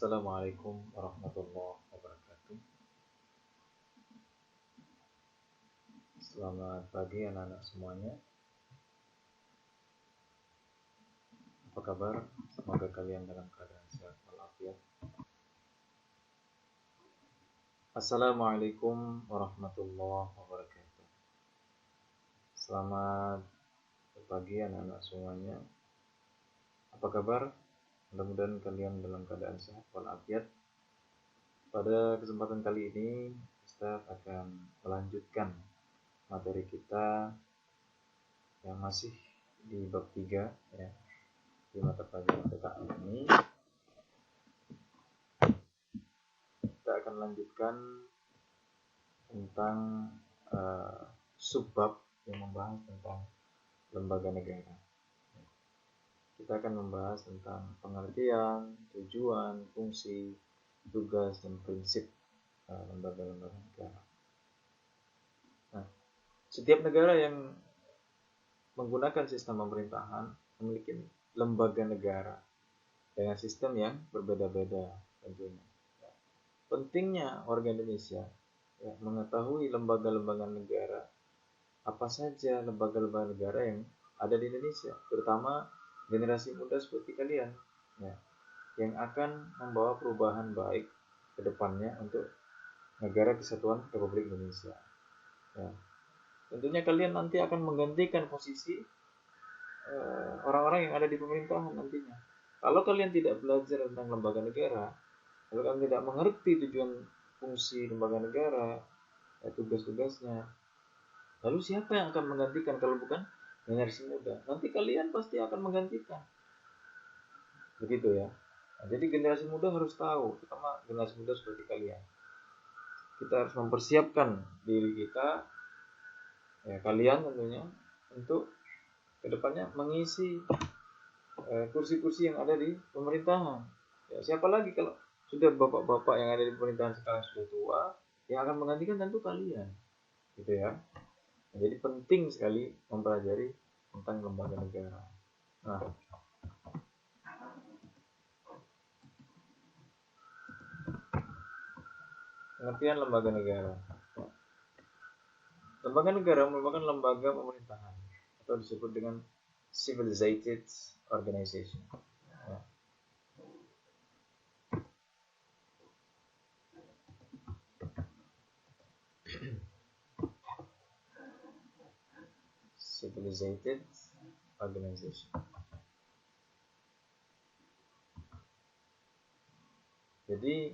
Assalamualaikum warahmatullahi wabarakatuh. Selamat pagi anak-anak semuanya. Apa kabar? Semoga kalian dalam keadaan sehat walafiat. Assalamualaikum warahmatullahi wabarakatuh. Selamat pagi anak-anak semuanya. Apa kabar? Mudah-mudahan kalian dalam keadaan sehat walafiat. Pada kesempatan kali ini Ustaz akan melanjutkan materi kita yang masih di bab 3 ya, di mata pelajaran PKN ini. Kita akan lanjutkan tentang subbab yang membahas tentang lembaga negara. Kita akan membahas tentang pengertian, tujuan, fungsi, tugas, dan prinsip lembaga-lembaga negara. Nah, setiap negara yang menggunakan sistem pemerintahan memiliki lembaga negara dengan sistem yang berbeda-beda tentunya. Pentingnya warga Indonesia mengetahui lembaga-lembaga negara, apa saja lembaga-lembaga negara yang ada di Indonesia, terutama generasi muda seperti kalian yang akan membawa perubahan baik ke depannya untuk negara kesatuan Republik Indonesia. Tentunya kalian nanti akan menggantikan posisi orang-orang yang ada di pemerintahan nantinya. Kalau kalian tidak belajar tentang lembaga negara, kalau kalian tidak mengerti tujuan fungsi lembaga negara, tugas-tugasnya, lalu siapa yang akan menggantikan kalau bukan generasi muda? Nanti kalian pasti akan menggantikan. Begitu ya. Nah, jadi generasi muda harus tahu, terutama generasi muda seperti kalian. Kita harus mempersiapkan diri kita, kalian tentunya, untuk kedepannya mengisi kursi-kursi yang ada di pemerintahan. Siapa lagi kalau sudah bapak-bapak yang ada di pemerintahan sekarang sudah tua, yang akan menggantikan tentu kalian, gitu ya. Jadi penting sekali mempelajari tentang lembaga negara. Nah, pengertian lembaga negara. Lembaga negara merupakan lembaga pemerintahan atau disebut dengan civilized organization. Civilized organization. Jadi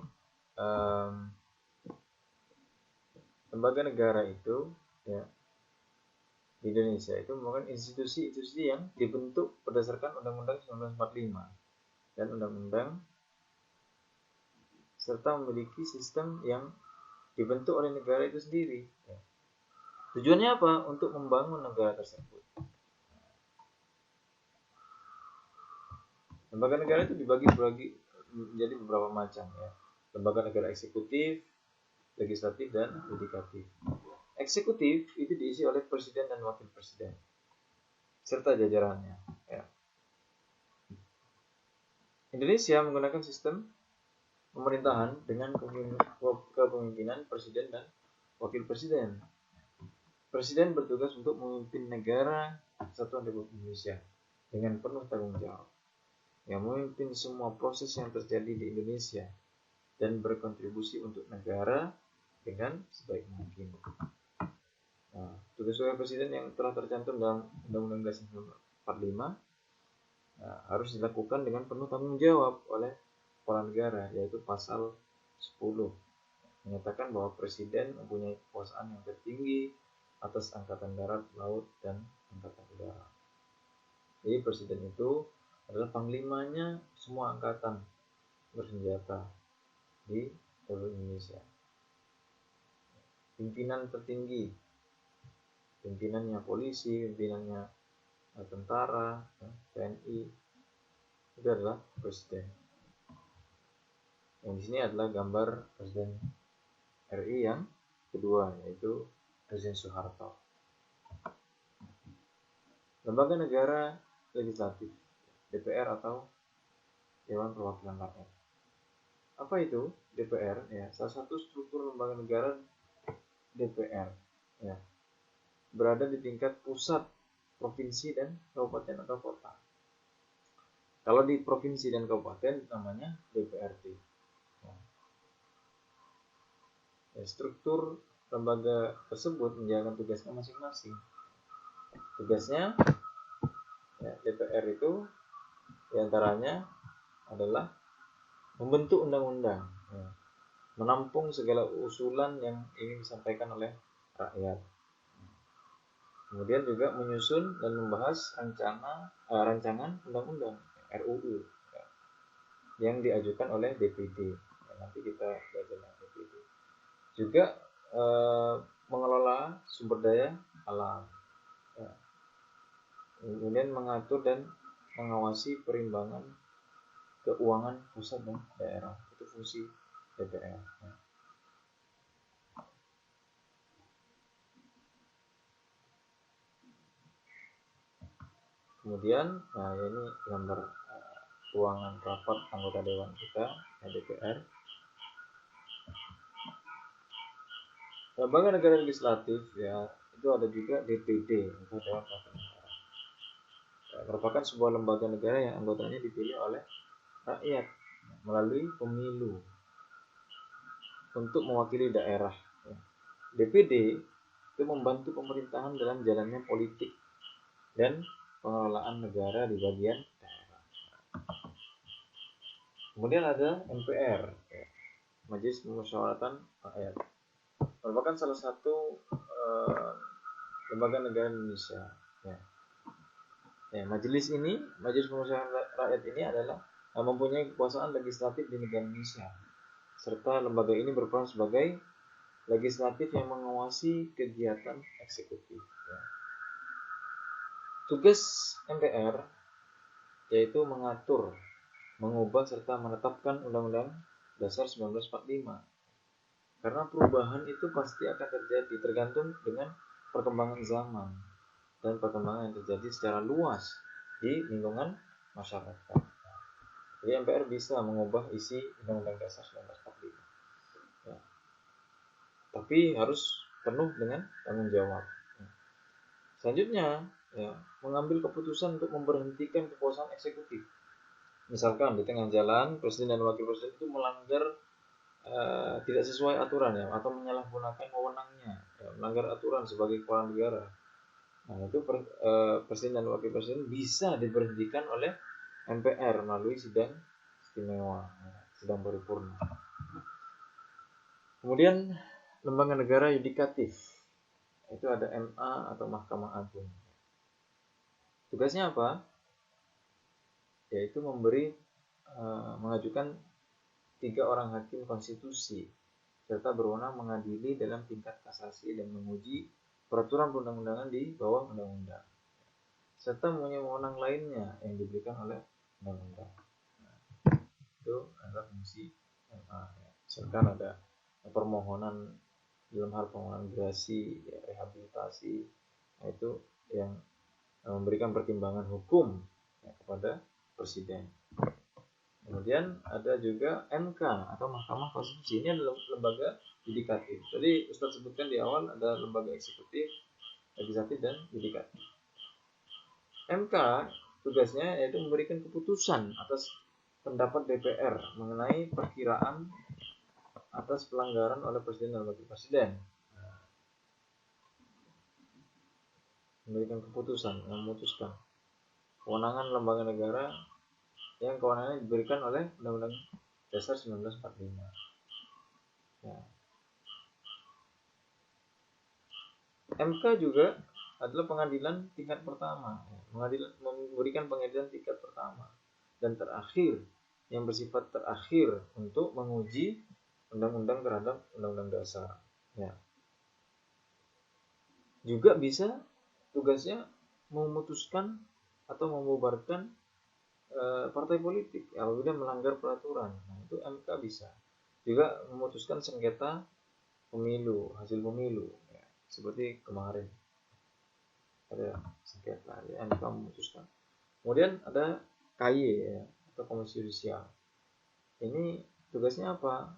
lembaga negara itu di Indonesia itu merupakan institusi-institusi yang dibentuk berdasarkan Undang-Undang 1945 dan Undang-Undang, serta memiliki sistem yang dibentuk oleh negara itu sendiri. Tujuannya apa? Untuk membangun negara tersebut. Lembaga negara itu dibagi menjadi beberapa macam ya. Lembaga negara eksekutif, legislatif, dan yudikatif. Eksekutif itu diisi oleh presiden dan wakil presiden serta jajarannya. Indonesia menggunakan sistem pemerintahan dengan kepemimpinan presiden dan wakil presiden. Presiden bertugas untuk memimpin negara kesatuan Republik Indonesia dengan penuh tanggung jawab, yang memimpin semua proses yang terjadi di Indonesia dan berkontribusi untuk negara dengan sebaik mungkin. Nah, tugas-tugas presiden yang telah tercantum dalam Undang-Undang 1945 harus dilakukan dengan penuh tanggung jawab oleh kepala negara, yaitu pasal 10 menyatakan bahwa presiden mempunyai kekuasaan yang tertinggi atas angkatan darat, laut, dan angkatan udara. Jadi presiden itu adalah panglimanya semua angkatan bersenjata di Republik Indonesia. Pimpinan tertinggi, pimpinannya polisi, pimpinannya tentara, TNI, itu adalah presiden. Yang di sini adalah gambar Presiden RI yang kedua, yaitu Presiden Soeharto. Lembaga negara legislatif, DPR atau Dewan Perwakilan Rakyat. Apa itu DPR? Ya, salah satu struktur lembaga negara DPR. Ya, berada di tingkat pusat, provinsi dan kabupaten atau kota. Kalau di provinsi dan kabupaten namanya DPRD. Ya, struktur lembaga tersebut menjalankan tugasnya masing-masing. Tugasnya ya, DPR itu diantaranya adalah membentuk undang-undang, ya, menampung segala usulan yang ingin disampaikan oleh rakyat. Kemudian juga menyusun dan membahas rancangan undang-undang RUU ya, yang diajukan oleh DPD. Ya, nanti kita belajar DPD. Juga mengelola sumber daya alam. Ya. Kemudian mengatur dan mengawasi perimbangan keuangan pusat dan daerah. Itu fungsi DPR. Ya. Kemudian, nah ini gambar ruangan rapat anggota dewan kita, DPR. Lembaga negara legislatif ya itu ada juga DPD, itu Dewan Perwakilan Daerah. Ya, merupakan sebuah lembaga negara yang anggotanya dipilih oleh rakyat melalui pemilu untuk mewakili daerah. Ya. DPD itu membantu pemerintahan dalam jalannya politik dan pengelolaan negara di bagian daerah. Kemudian ada MPR, ya, Majelis Permusyawaratan Rakyat, merupakan salah satu lembaga negara Indonesia. Ya. Ya, Majelis Permusyawaratan Rakyat ini adalah mempunyai kekuasaan legislatif di negara Indonesia, serta lembaga ini berperan sebagai legislatif yang mengawasi kegiatan eksekutif. Ya. Tugas MPR yaitu mengatur, mengubah serta menetapkan Undang-Undang Dasar 1945. Karena perubahan itu pasti akan terjadi tergantung dengan perkembangan zaman dan perkembangan yang terjadi secara luas di lingkungan masyarakat. Jadi MPR bisa mengubah isi Undang-Undang Dasar 1945. Ya. Tapi harus penuh dengan tanggung jawab. Selanjutnya, ya, mengambil keputusan untuk memberhentikan kekuasaan eksekutif. Misalkan di tengah jalan Presiden dan Wakil Presiden itu melanggar tidak sesuai aturan ya, atau menyalahgunakan wewenangnya, ya, melanggar aturan sebagai kepala negara. Nah itu Presiden dan Wakil Presiden bisa diberhentikan oleh MPR melalui sidang istimewa, sidang paripurna. Kemudian lembaga negara yudikatif itu ada MA atau Mahkamah Agung. Tugasnya apa? Yaitu mengajukan 3 orang hakim konstitusi serta berwenang mengadili dalam tingkat kasasi dan menguji peraturan perundang-undangan di bawah undang-undang, serta mempunyai wewenang lainnya yang diberikan oleh undang-undang. Nah, itu adalah fungsi MA. Ya. Misalkan ada permohonan dalam hal permohonan gerasi, ya, rehabilitasi, nah, itu yang memberikan pertimbangan hukum ya, kepada Presiden. Kemudian ada juga MK atau Mahkamah Konstitusi. Ini adalah lembaga yudikatif. Tadi Ustaz sebutkan di awal ada lembaga eksekutif, legislatif, dan yudikatif. MK tugasnya yaitu memberikan keputusan atas pendapat DPR mengenai perkiraan atas pelanggaran oleh Presiden dan Wakil Presiden. Memberikan keputusan, memutuskan. Kewenangan lembaga negara yang kewenangannya diberikan oleh Undang-Undang Dasar 1945. Ya. MK juga adalah pengadilan tingkat pertama, memberikan pengadilan tingkat pertama dan terakhir yang bersifat terakhir untuk menguji undang-undang terhadap undang-undang dasar. Ya. Juga bisa tugasnya memutuskan atau membubarkan partai politik apabila melanggar peraturan. Nah, itu MK bisa. Juga memutuskan sengketa pemilu, hasil pemilu, ya, seperti kemarin ada sengketa, ya, MK memutuskan. Kemudian ada KY ya, atau Komisi Yudisial. Ini tugasnya apa?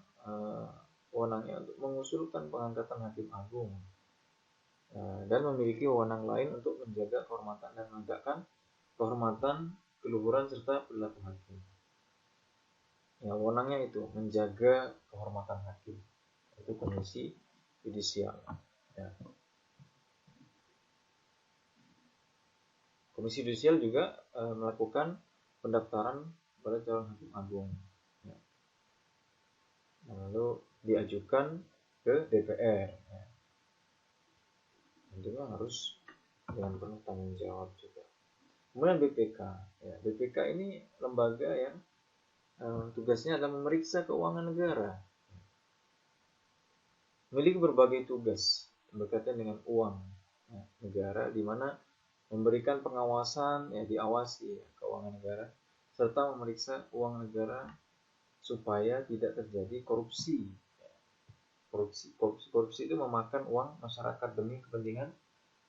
Wewenangnya untuk mengusulkan pengangkatan hakim agung dan memiliki wewenang lain untuk menjaga kehormatan dan menegakkan kehormatan, keluhuran serta perilaku hakim. Ya, wewenangnya itu menjaga kehormatan hakim. Itu komisi yudisial. Ya. Komisi yudisial juga melakukan pendaftaran pada calon hakim agung. Ya. Lalu diajukan ke DPR. Ya. Tentunya harus dengan penuh tanggung jawab juga. Kemudian BPK. Ya, BPK ini lembaga yang tugasnya adalah memeriksa keuangan negara. Memiliki berbagai tugas berkaitan dengan uang negara, di mana memberikan pengawasan, diawasi keuangan negara, serta memeriksa uang negara supaya tidak terjadi korupsi. Korupsi itu memakan uang masyarakat demi kepentingan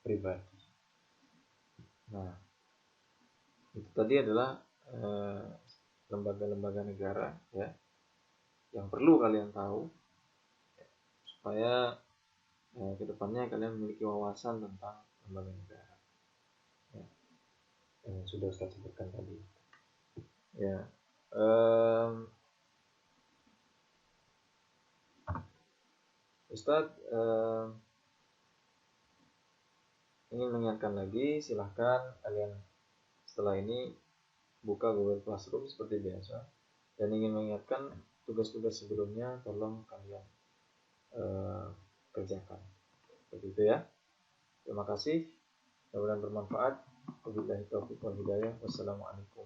pribadi. Nah, itu tadi adalah lembaga-lembaga negara ya yang perlu kalian tahu supaya kedepannya kalian memiliki wawasan tentang lembaga negara ya, yang sudah Ustaz sebutkan tadi ya. Ustaz ingin mengingatkan lagi, silahkan kalian setelah ini buka Google Classroom seperti biasa, dan ingin mengingatkan tugas-tugas sebelumnya tolong kalian kerjakan begitu ya. Terima kasih, mudah-mudahan bermanfaat. Wabillahi taufiq wal hidayah. Wassalamualaikum.